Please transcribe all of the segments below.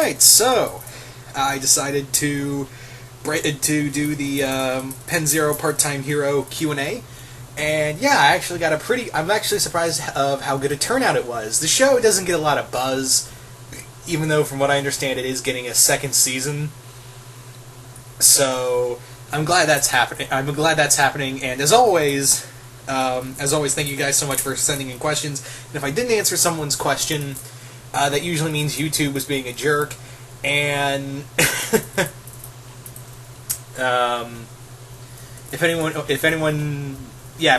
Alright, so I decided to do the Penn Zero Part-Time Hero Q&A, and yeah, I actually got I'm actually surprised of how good a turnout it was. The show doesn't get a lot of buzz, even though from what I understand it is getting a second season, so I'm glad that's happening. And as always, thank you guys so much for sending in questions. And if I didn't answer someone's question, that usually means YouTube was being a jerk, and if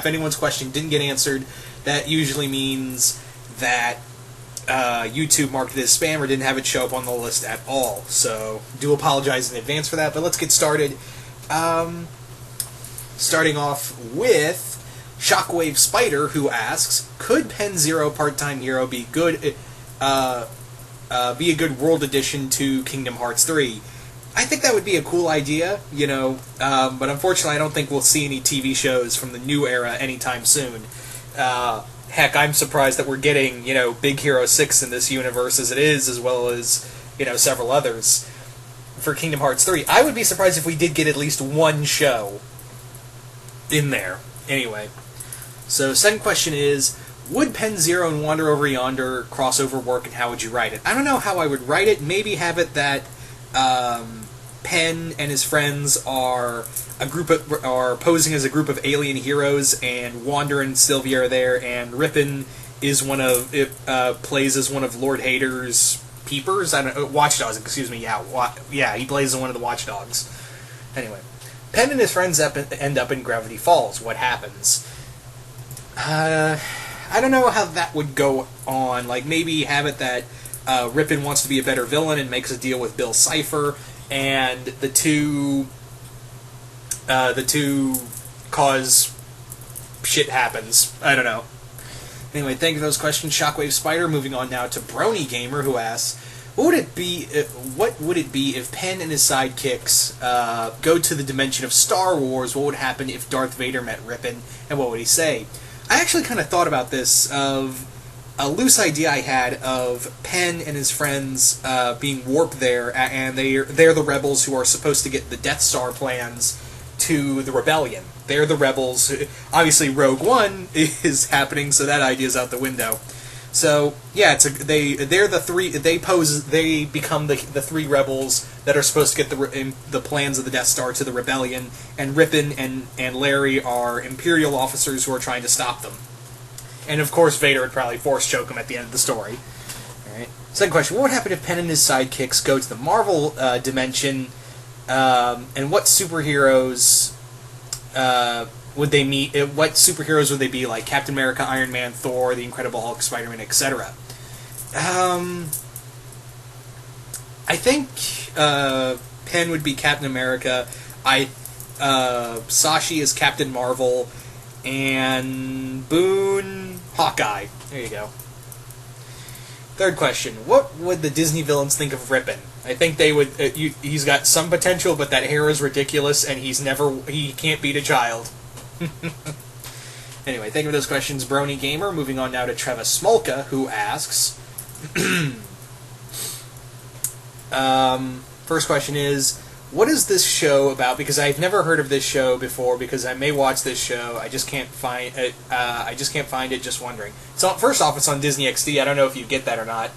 anyone's question didn't get answered, that usually means that YouTube marked it as spam or didn't have it show up on the list at all. So, do apologize in advance for that, but let's get started. Starting off with Shockwave Spider, who asks, could Penn Zero Part-Time Hero be a good world addition to Kingdom Hearts 3? I think that would be a cool idea, but unfortunately I don't think we'll see any TV shows from the new era anytime soon. Heck, I'm surprised that we're getting, Big Hero 6 in this universe as it is, as well as, several others for Kingdom Hearts 3. I would be surprised if we did get at least one show in there. Anyway, so second question is, would Penn Zero and Wander Over Yonder crossover work, and how would you write it? I don't know how I would write it. Maybe have it that Penn and his friends are posing as a group of alien heroes, and Wander and Sylvia are there, and Ripon is plays as one of Lord Hader's peepers. Watchdogs. Excuse me. Yeah, he plays as one of the watchdogs. Anyway, Penn and his friends end up in Gravity Falls. What happens? I don't know how that would go on. Like, maybe have it that Ripon wants to be a better villain and makes a deal with Bill Cipher, and the two cause shit happens. I don't know. Anyway, thank you for those questions, Shockwave Spider. Moving on now to Brony Gamer, who asks, what would it be if Penn and his sidekicks go to the dimension of Star Wars? What would happen if Darth Vader met Ripon, and what would he say? I actually kind of thought about this, of a loose idea I had of Penn and his friends being warped there, and they're the rebels who are supposed to get the Death Star plans to the rebellion. They're the rebels. Obviously, Rogue One is happening, so that idea's out the window. So yeah, they become the three rebels that are supposed to get the plans of the Death Star to the rebellion, and Ripon and Larry are Imperial officers who are trying to stop them. And of course, Vader would probably force choke him at the end of the story. All right. Second question: what would happen if Penn and his sidekicks go to the Marvel dimension? And what superheroes would they meet? What superheroes would they be? Like Captain America, Iron Man, Thor, the Incredible Hulk, Spider-Man, etc. I think Penn would be Captain America. Sashi is Captain Marvel, and Boone, Hawkeye. There you go. Third question: what would the Disney villains think of Ripon? I think they would. He's got some potential, but that hair is ridiculous, and he can't beat a child. Anyway, thank you for those questions, Brony Gamer. Moving on now to Travis Smolka, who asks, first question is, what is this show about? Because I've never heard of this show before, because I may watch this show, I just can't find it. Just wondering. So first off, it's on Disney XD. I don't know if you get that or not.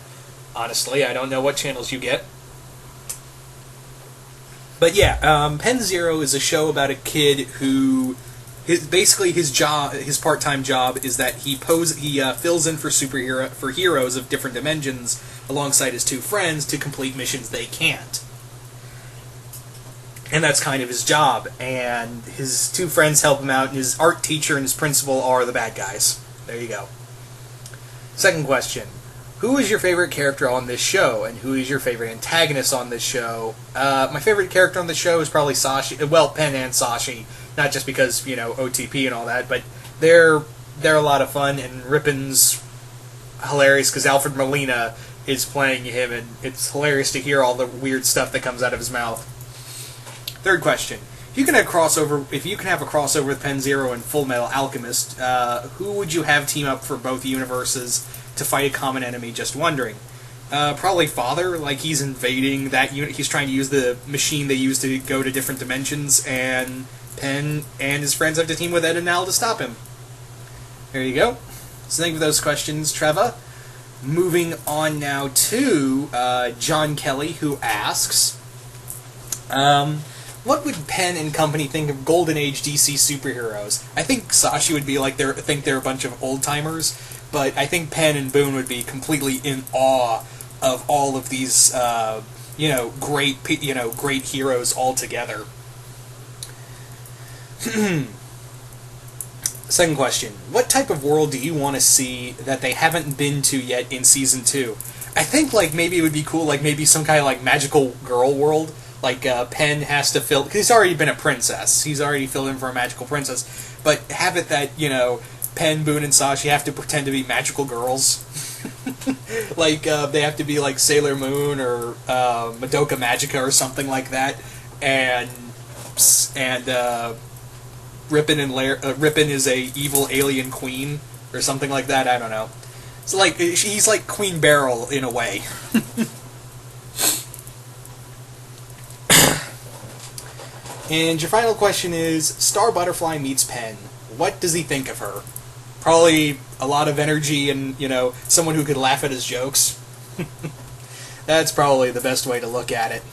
Honestly, I don't know what channels you get. But yeah, Penn Zero is a show about a kid who, his part-time job is that he fills in for heroes of different dimensions alongside his two friends to complete missions they can't. And that's kind of his job, and his two friends help him out, and his art teacher and his principal are the bad guys. There you go. Second question: who is your favorite character on this show, and who is your favorite antagonist on this show? My favorite character on the show is probably Sashi. Well, Penn and Sashi, not just because, OTP and all that, but they're a lot of fun, and Ripon's hilarious because Alfred Molina is playing him, and it's hilarious to hear all the weird stuff that comes out of his mouth. Third question: if you can have a crossover with Penn Zero and Full Metal Alchemist, who would you have team up for both universes to fight a common enemy? Just wondering. Probably father, like he's invading that unit. He's trying to use the machine they use to go to different dimensions, and Penn and his friends have to team with Ed and Al to stop him. There you go. So thank you for those questions, Trevor. Moving on now to John Kelly, who asks, what would Penn and company think of Golden Age DC superheroes? I think Sashi would be like think they're a bunch of old timers, but I think Penn and Boone would be completely in awe of all of these, great heroes all together. Second question: what type of world do you want to see that they haven't been to yet in season 2? I think like maybe it would be cool, like maybe some kind of like magical girl world. Like Penn has to fill, because he's already been a princess. He's already filled in for a magical princess, but have it that Penn, Boone, and Sashi have to pretend to be magical girls. Like they have to be like Sailor Moon or Madoka Magica or something like that, and Ripon is a evil alien queen or something like that. I don't know. So like he's like Queen Beryl in a way. And your final question is: Star Butterfly meets Penn. What does he think of her? Probably a lot of energy and someone who could laugh at his jokes. That's probably the best way to look at it.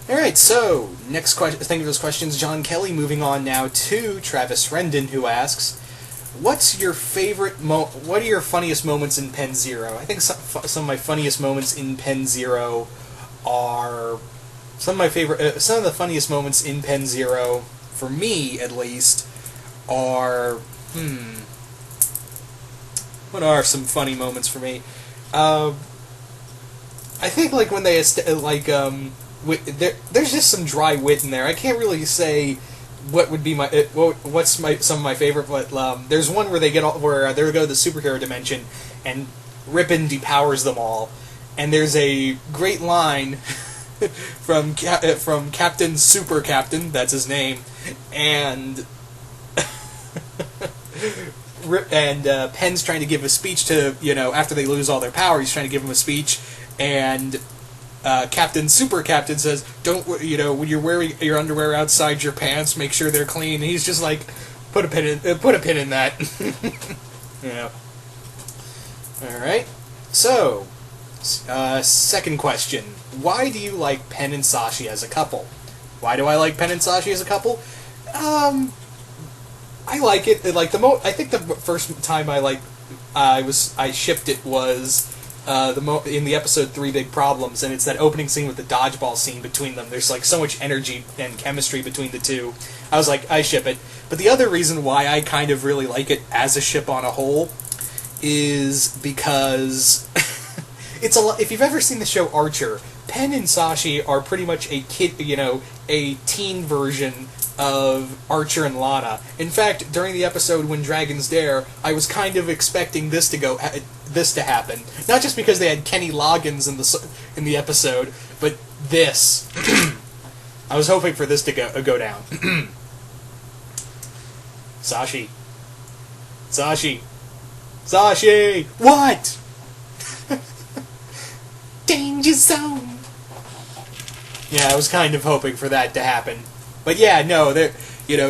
Alright, so, next question. Thank you for those questions, John Kelly. Moving on now to Travis Rendon, who asks, what are your funniest moments in Penn Zero? I think some of my funniest moments in Penn Zero are... Some of the funniest moments in Penn Zero, for me at least, are... What are some funny moments for me? I think like when they there's just some dry wit in there. I can't really say what would be some of my favorite, but there's one where they go to the superhero dimension and Ripon depowers them all, and there's a great line from Captain Super Captain, that's his name, and Penn's trying to give a speech to after they lose all their power, he's trying to give them a speech, and Captain Super Captain says, "Don't when you're wearing your underwear outside your pants, make sure they're clean." And he's just like, put a pin in that. All right. So, second question: why do you like Penn and Sashi as a couple? Why do I like Penn and Sashi as a couple? I like it. Like I think the first time I shipped it was in the episode 3 Big Problems, and it's that opening scene with the dodgeball scene between them. There's like so much energy and chemistry between the two. I was like, I ship it. But the other reason why I kind of really like it as a ship on a whole is because it's a lot. If you've ever seen the show Archer, Penn and Sashi are pretty much a teen version of Archer and Lana. In fact, during the episode When Dragons Dare, I was kind of expecting this to happen. Not just because they had Kenny Loggins in the episode, but this. I was hoping for this to go down. Sashi. What? Danger zone. Yeah, I was kind of hoping for that to happen. But yeah, no,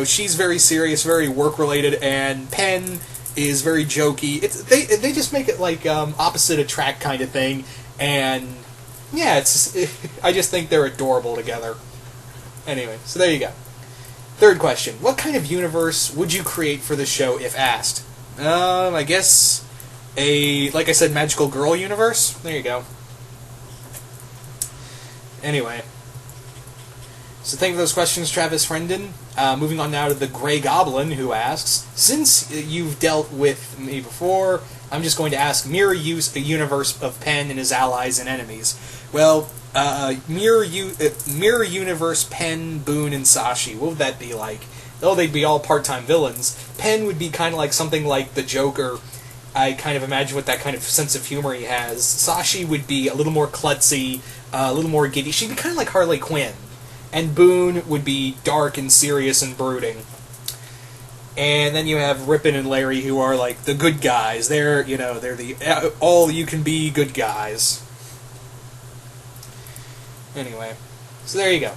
she's very serious, very work-related, and Penn is very jokey. They just make it like opposite attract kind of thing, and yeah, I just think they're adorable together. Anyway, so there you go. Third question: what kind of universe would you create for the show if asked? I guess like I said, magical girl universe. There you go. Anyway. So thank you for those questions, Travis Rendon. Moving on now to the Grey Goblin, who asks, since you've dealt with me before, I'm just going to ask, mirror universe of Penn and his allies and enemies. Well, mirror universe Penn, Boone, and Sashi. What would that be like? Oh, they'd be all part-time villains. Penn would be kind of like something like the Joker. I kind of imagine what that kind of sense of humor he has. Sashi would be a little more klutzy, a little more giddy. She'd be kind of like Harley Quinn. And Boone would be dark and serious and brooding. And then you have Ripon and Larry, who are like the good guys. They're the all-you-can-be good guys. Anyway, so there you go.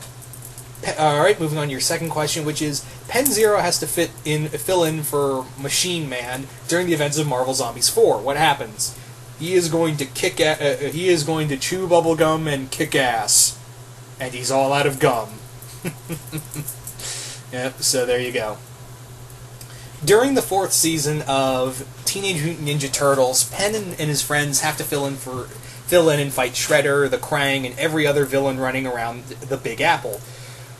Alright, moving on to your second question, which is, Penn Zero has to fill in for Machine Man during the events of Marvel Zombies 4. What happens? He is going to he is going to chew bubblegum and kick ass. And he's all out of gum. Yep, so there you go. During the 4th season of Teenage Mutant Ninja Turtles, Penn and his friends have to fill in and fight Shredder, the Krang, and every other villain running around the Big Apple.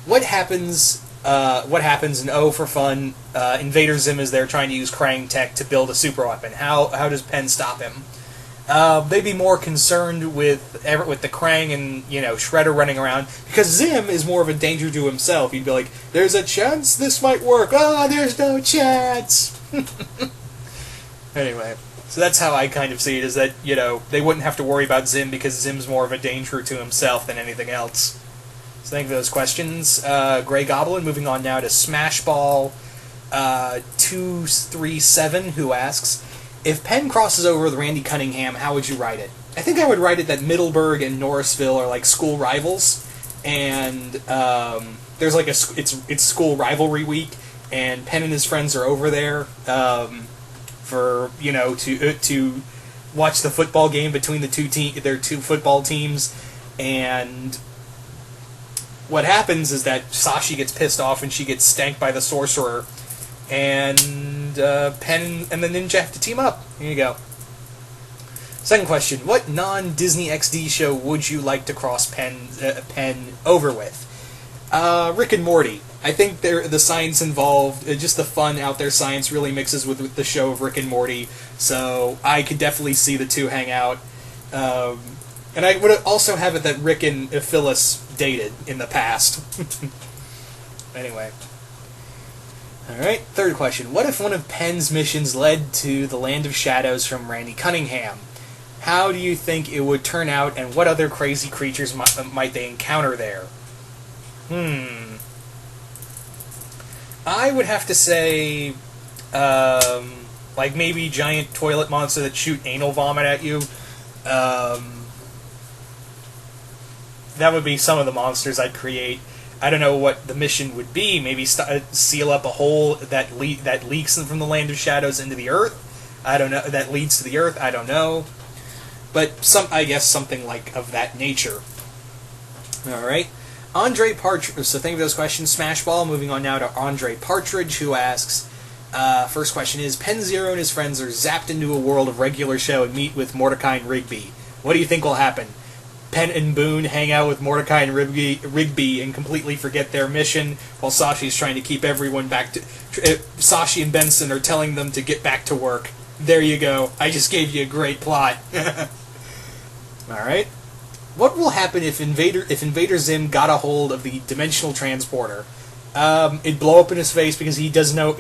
What happens? And oh, for fun, Invader Zim is there trying to use Krang tech to build a super weapon. How does Penn stop him? They'd be more concerned with the Krang and Shredder running around, because Zim is more of a danger to himself. He'd be like, "There's a chance this might work. There's no chance." Anyway, so that's how I kind of see it. Is that they wouldn't have to worry about Zim because Zim's more of a danger to himself than anything else. So thank you for those questions. Grey Goblin, moving on now to Smashball 237, who asks, if Penn crosses over with Randy Cunningham, how would you write it? I think I would write it that Middleburg and Norrisville are like school rivals, and there's like it's school rivalry week, and Penn and his friends are over there for to watch the football game between their two football teams, and what happens is that Sashi gets pissed off and she gets stanked by the sorcerer, and Penn and the ninja have to team up. Here you go. Second question: what non-Disney XD show would you like to cross Penn over with? Rick and Morty. I think the science involved, just the fun out there science, really mixes with the show of Rick and Morty. So I could definitely see the two hang out. And I would also have it that Rick and Phyllis dated in the past. Anyway. Alright, third question. What if one of Penn's missions led to the Land of Shadows from Randy Cunningham? How do you think it would turn out, and what other crazy creatures might they encounter there? I would have to say, like maybe giant toilet monster that shoot anal vomit at you. That would be some of the monsters I'd create. I don't know what the mission would be. Maybe seal up a hole that leaks from the Land of Shadows into the Earth. I don't know. That leads to the Earth. I don't know. But I guess something like of that nature. All right. Andre Partridge. So thank you for those questions, Smashball. Moving on now to Andre Partridge, who asks, first question is, Penn Zero and his friends are zapped into a world of regular show and meet with Mordecai and Rigby. What do you think will happen? Penn and Boone hang out with Mordecai and Rigby and completely forget their mission, while Sashi's trying to keep everyone back to... Sashi and Benson are telling them to get back to work. There you go. I just gave you a great plot. Alright. What will happen if Invader Zim got a hold of the dimensional transporter? It'd blow up in his face because he doesn't know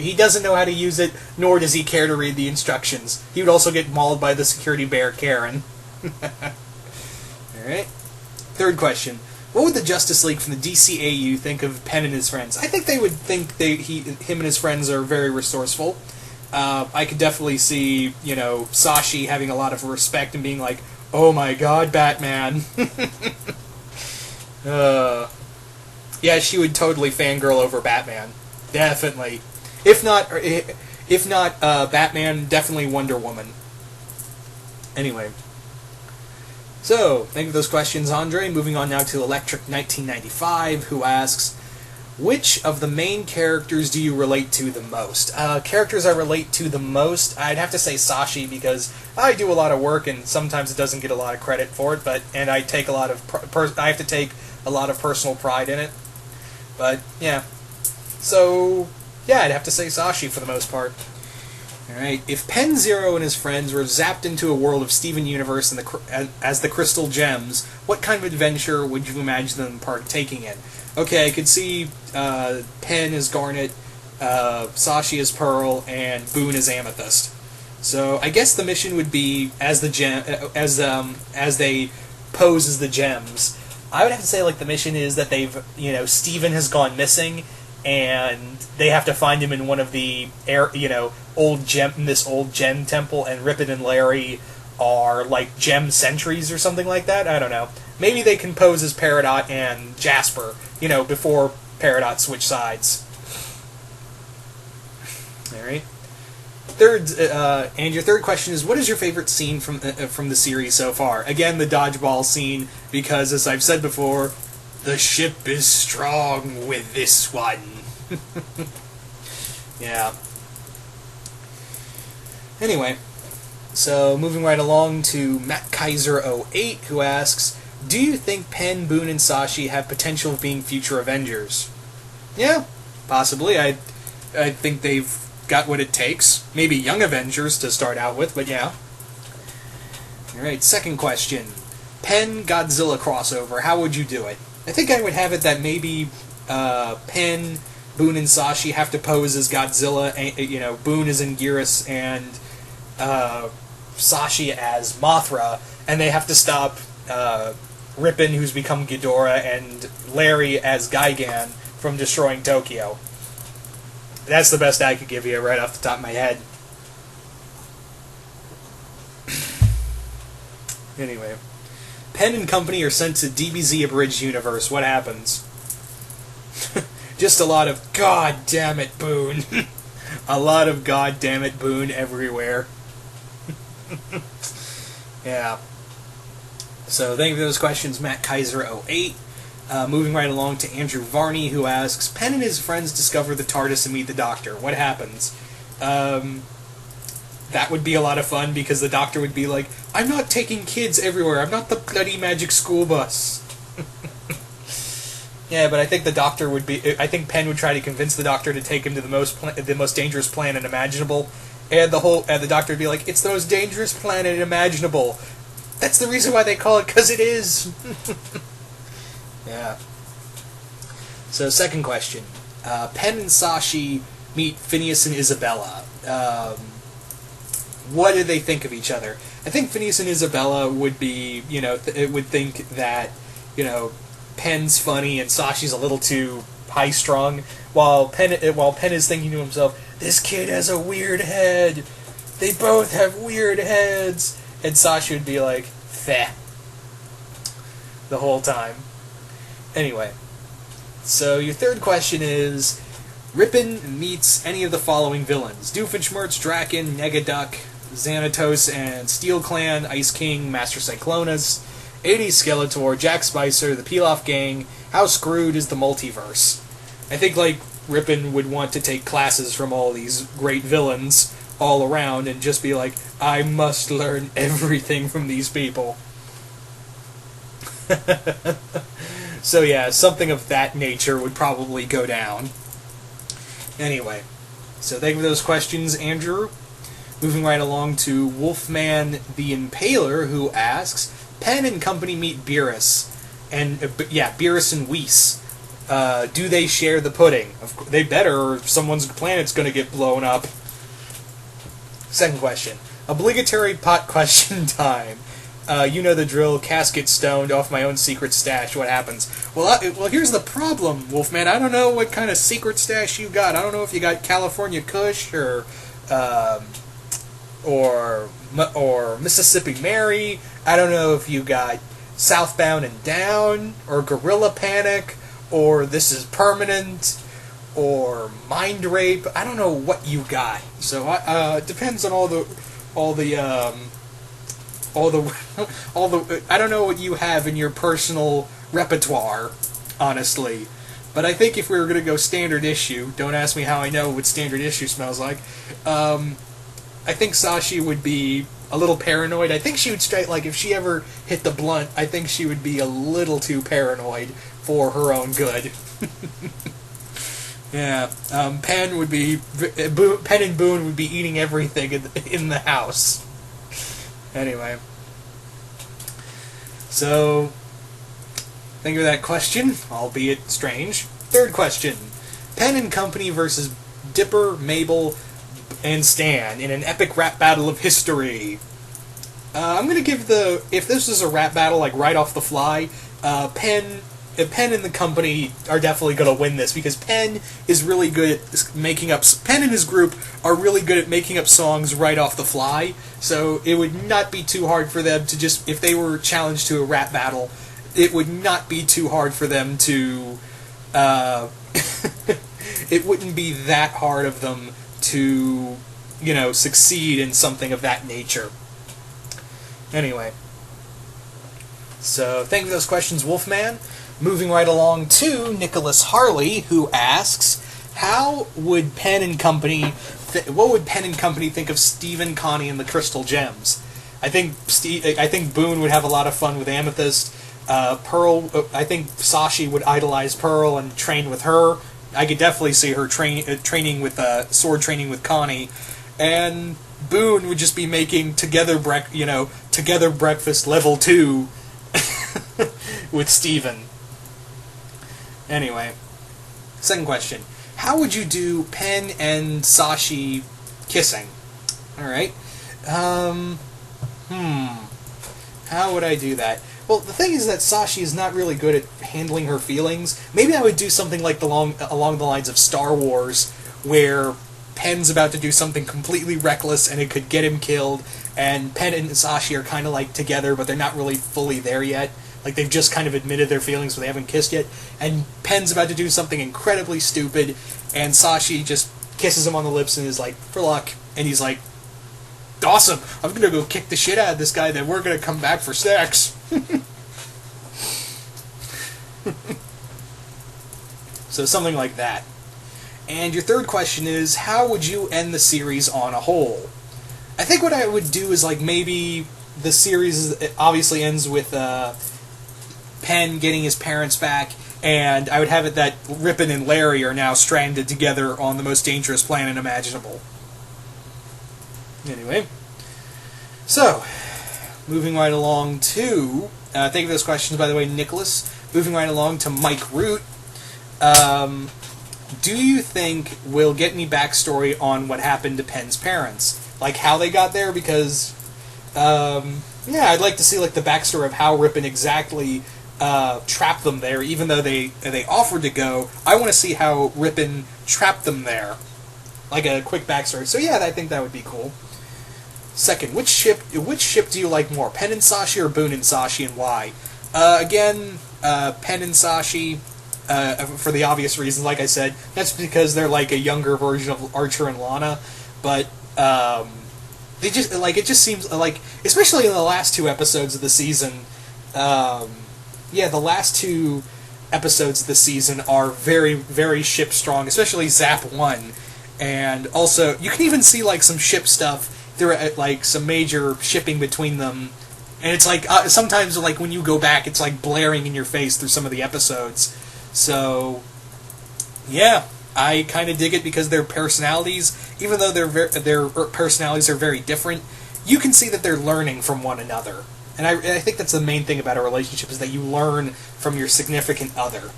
how to use it, nor does he care to read the instructions. He would also get mauled by the security bear, Karen. Alright. Third question. What would the Justice League from the DCAU think of Penn and his friends? I think they would think him and his friends are very resourceful. I could definitely see, Sashi having a lot of respect and being like, "Oh my God, Batman!" Yeah, she would totally fangirl over Batman, definitely. If not Batman, definitely Wonder Woman. Anyway, so thank you for those questions, Andre. Moving on now to Electric 1995, who asks, which of the main characters do you relate to the most? Characters I relate to the most, I'd have to say Sashi, because I do a lot of work and sometimes it doesn't get a lot of credit for it, and I take a lot of I have to take a lot of personal pride in it. But yeah, so yeah, I'd have to say Sashi for the most part. All right, if Penn Zero and his friends were zapped into a world of Steven Universe as the Crystal Gems, what kind of adventure would you imagine them partaking in? Okay, I could see Penn as Garnet, Sashi as Pearl, and Boone as Amethyst. So I guess the mission would be as they pose as the gems. I would have to say the mission is that Steven has gone missing, and they have to find him in one of the old gem temple, and Ripid and Larry are like gem sentries or something like that. I don't know. maybe they can pose as Peridot and Jasper, before Peridot switch sides. Alright. And your third question is, what is your favorite scene from the series so far? Again, the dodgeball scene, because, as I've said before, the ship is strong with this one. Yeah. Anyway, so moving right along to Matt Kaiser 08, who asks, do you think Penn, Boone, and Sashi have potential of being future Avengers? Yeah, possibly. I think they've got what it takes. Maybe young Avengers to start out with, but yeah. Alright, second question. Penn Godzilla crossover, how would you do it? I think I would have it that maybe Penn, Boone, and Sashi have to pose as Godzilla, Boone as Anguirus, and Sashi as Mothra, and they have to stop Ripon, who's become Ghidorah, and Larry as Gigan from destroying Tokyo. That's the best I could give you right off the top of my head. Anyway. Penn and company are sent to DBZ Abridged Universe. What happens? Just a lot of God damn it, Boone. A lot of God damn it, Boone everywhere. Yeah. So thank you for those questions, Matt Kaiser 08. Moving right along to Andrew Varney, who asks, Penn and his friends discover the TARDIS and meet the Doctor. What happens? That would be a lot of fun, because the Doctor would be like, I'm not taking kids everywhere. I'm not the bloody magic school bus. Yeah, but I think the Doctor would be... I think Penn would try to convince the Doctor to take him to the most dangerous planet imaginable, and the Doctor would be like, it's the most dangerous planet imaginable. That's the reason why they call it, because it is. Yeah. So, second question. Penn and Sashi meet Phineas and Isabella. What do they think of each other? I think Phineas and Isabella would be, would think that, Penn's funny and Sashi's a little too high-strung, while Penn is thinking to himself, this kid has a weird head. They both have weird heads. And Sashi would be like, feh. The whole time. Anyway, so your third question is, Ripon meets any of the following villains: Doofenshmirtz, Draken, Negaduck, Xanatos and Steel Clan, Ice King, Master Cyclonus, 80s Skeletor, Jack Spicer, the Pilaf Gang. How screwed is the multiverse? I think, Ripon would want to take classes from all these great villains all around and just be like, I must learn everything from these people. So yeah, something of that nature would probably go down. Anyway, so thank you for those questions, Andrew. Moving right along to Wolfman the Impaler, who asks, Penn and company meet Beerus. And, Beerus and Whis. Do they share the pudding? They better, or someone's planet's gonna get blown up. Second question. Obligatory pot question time. You know the drill, casket stoned off my own secret stash, what happens? Well, here's the problem, Wolfman. I don't know what kind of secret stash you got. I don't know if you got California Kush, or Mississippi Mary. I don't know if you got Southbound and Down, or Gorilla Panic, or This Is Permanent, or Mind Rape. I don't know what you got. So, it depends on all the I don't know what you have in your personal repertoire, honestly. But I think if we were going to go standard issue, don't ask me how I know what standard issue smells like, I think Sashi would be a little paranoid. I think she would if she ever hit the blunt, I think she would be a little too paranoid for her own good. Yeah, Penn and Boone would be eating everything in the house. Anyway. So, thank you for that question, albeit strange. Third question. Penn and Company versus Dipper, Mabel, and Stan in an epic rap battle of history. I'm going to give if this is a rap battle, right off the fly, Penn and the company are definitely going to win this, because Penn is really good at making up... Penn and his group are really good at making up songs right off the fly, so it would not be too hard for them to just... If they were challenged to a rap battle, it would not be too hard for them to, it wouldn't be that hard of them to, succeed in something of that nature. Anyway. So, thank you for those questions, Wolfman. Moving right along to Nicholas Harley, who asks, how would Penn and Company, what would Penn and Company think of Stephen, Connie, and the Crystal Gems? I think Boone would have a lot of fun with Amethyst. Pearl, I think Sashi would idolize Pearl and train with her. I could definitely see her training with sword training with Connie, and Boone would just be making together breakfast level 2 with Steven. Anyway, second question: how would you do Penn and Sashi kissing? All right. How would I do that? Well, the thing is that Sashi is not really good at handling her feelings. Maybe I would do something like along the lines of Star Wars, where Penn's about to do something completely reckless and it could get him killed, and Penn and Sashi are kind of like together, but they're not really fully there yet. Like, they've just kind of admitted their feelings, but they haven't kissed yet. And Penn's about to do something incredibly stupid, and Sashi just kisses him on the lips and is like, for luck. And he's like, awesome, I'm gonna go kick the shit out of this guy, then we're gonna come back for sex. So something like that. And your third question is, how would you end the series on a whole? I think what I would do is, like, maybe the series obviously ends with Penn getting his parents back, and I would have it that Ripon and Larry are now stranded together on the most dangerous planet imaginable. Anyway, so, moving right along to, thank you for those questions, by the way, Nicholas. Moving right along to Mike Root. Do you think we'll get any backstory on what happened to Penn's parents? Like, how they got there? Because, I'd like to see, like, the backstory of how Ripon exactly trapped them there, even though they offered to go. I want to see how Ripon trapped them there. Like a quick backstory. So yeah, I think that would be cool. Second, which ship do you like more, Penn and Sashi or Boone and Sashi, and why? Again, Penn and Sashi, for the obvious reasons, like I said. That's because they're like a younger version of Archer and Lana, but they just, like, it just seems like, especially in the last 2 episodes of the season, the last 2 episodes of the season are very, very ship strong, especially Zap 1, and also, you can even see, like, some ship stuff. There are, like, some major shipping between them, and it's like, sometimes, like, when you go back, it's like blaring in your face through some of the episodes. So, yeah, I kind of dig it because their personalities, even though their personalities are very different, you can see that they're learning from one another. And I think that's the main thing about a relationship, is that you learn from your significant other.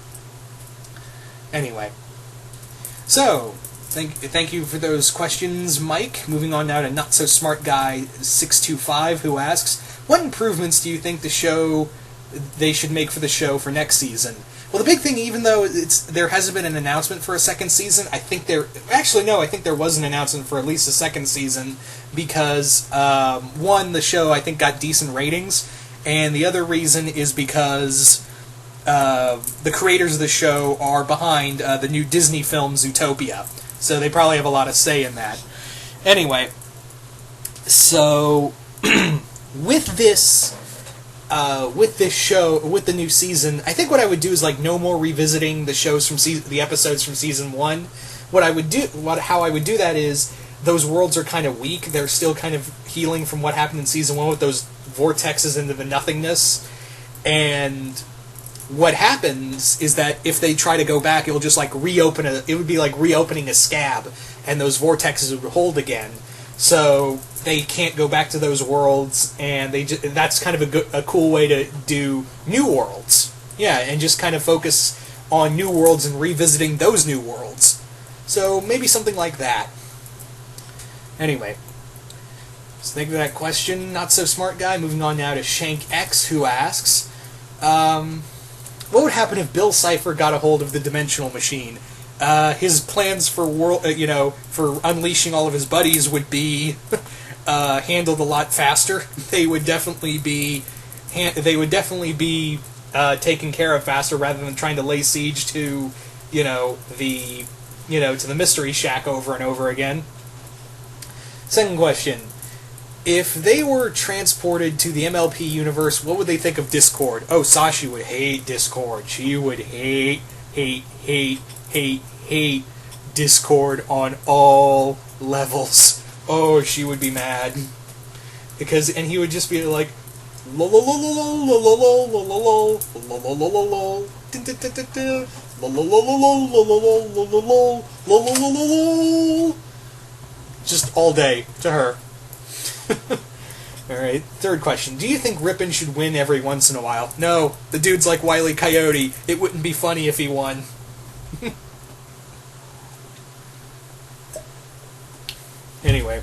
Anyway, so, thank you for those questions, Mike. Moving on now to NotSoSmartGuy 625, who asks, what improvements do you think they should make for the show for next season? Well, the big thing, even though there hasn't been an announcement for a second season, I think there was an announcement for at least a second season, because, one, the show, I think, got decent ratings, and the other reason is because the creators of the show are behind the new Disney film Zootopia, so they probably have a lot of say in that. Anyway, so, with this show, with the new season, I think what I would do is, like, no more revisiting the shows from the episodes from season 1. How I would do that is, those worlds are kind of weak. They're still kind of healing from what happened in season 1 with those vortexes into the nothingness. And what happens is that if they try to go back, it will just, like, it would be like reopening a scab, and those vortexes would hold again. So they can't go back to those worlds, and that's kind of a cool way to do new worlds. Yeah, and just kind of focus on new worlds and revisiting those new worlds. So maybe something like that. Anyway, so thank you for that question, NotSoSmartGuy. Moving on now to ShankX, who asks, what would happen if Bill Cipher got a hold of the Dimensional Machine? His plans for for unleashing all of his buddies would be handled a lot faster. They would definitely be taken care of faster rather than trying to lay siege to, the to the Mystery Shack over and over again. Second question. If they were transported to the MLP universe, what would they think of Discord? Oh, Sashi would hate Discord. She would hate Discord on all levels. Oh, she would be mad. And he would just be like, just all day to her. Alright, third question. Do you think Ripon should win every once in a while? No, the dude's like Wile E. Coyote. It wouldn't be funny if he won. Anyway.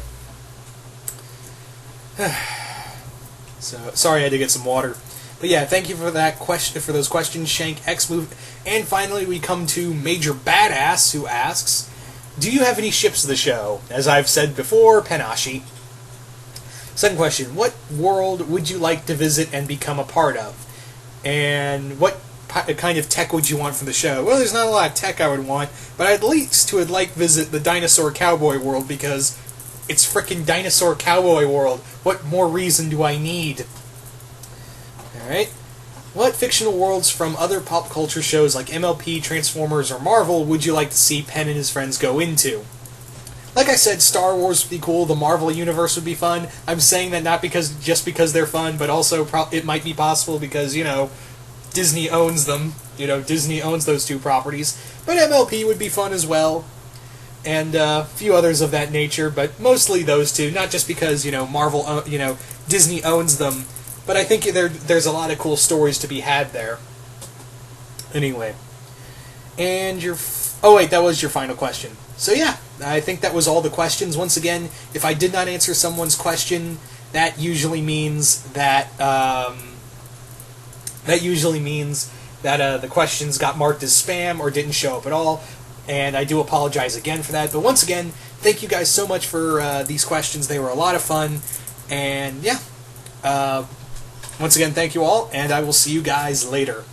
So, sorry I had to get some water. But yeah, thank you for that question, for those questions, ShankX move. And finally, we come to MajorBadass, who asks, do you have any ships of the show? As I've said before, Penashi. Second question, what world would you like to visit and become a part of? And what kind of tech would you want from the show? Well, there's not a lot of tech I would want, but at least would like visit the dinosaur cowboy world because it's frickin' dinosaur cowboy world. What more reason do I need? Alright. What fictional worlds from other pop culture shows like MLP, Transformers, or Marvel would you like to see Penn and his friends go into? Like I said, Star Wars would be cool, the Marvel Universe would be fun. I'm saying that not just because they're fun, but also it might be possible because, Disney owns them. Disney owns those two properties. But MLP would be fun as well. And a few others of that nature, but mostly those two. Not just because, Marvel, Disney owns them, but I think there's a lot of cool stories to be had there. Anyway. And oh wait, that was your final question. So yeah, I think that was all the questions. Once again, if I did not answer someone's question, that usually means that the questions got marked as spam or didn't show up at all. And I do apologize again for that. But once again, thank you guys so much for these questions. They were a lot of fun. And yeah, once again, thank you all, and I will see you guys later.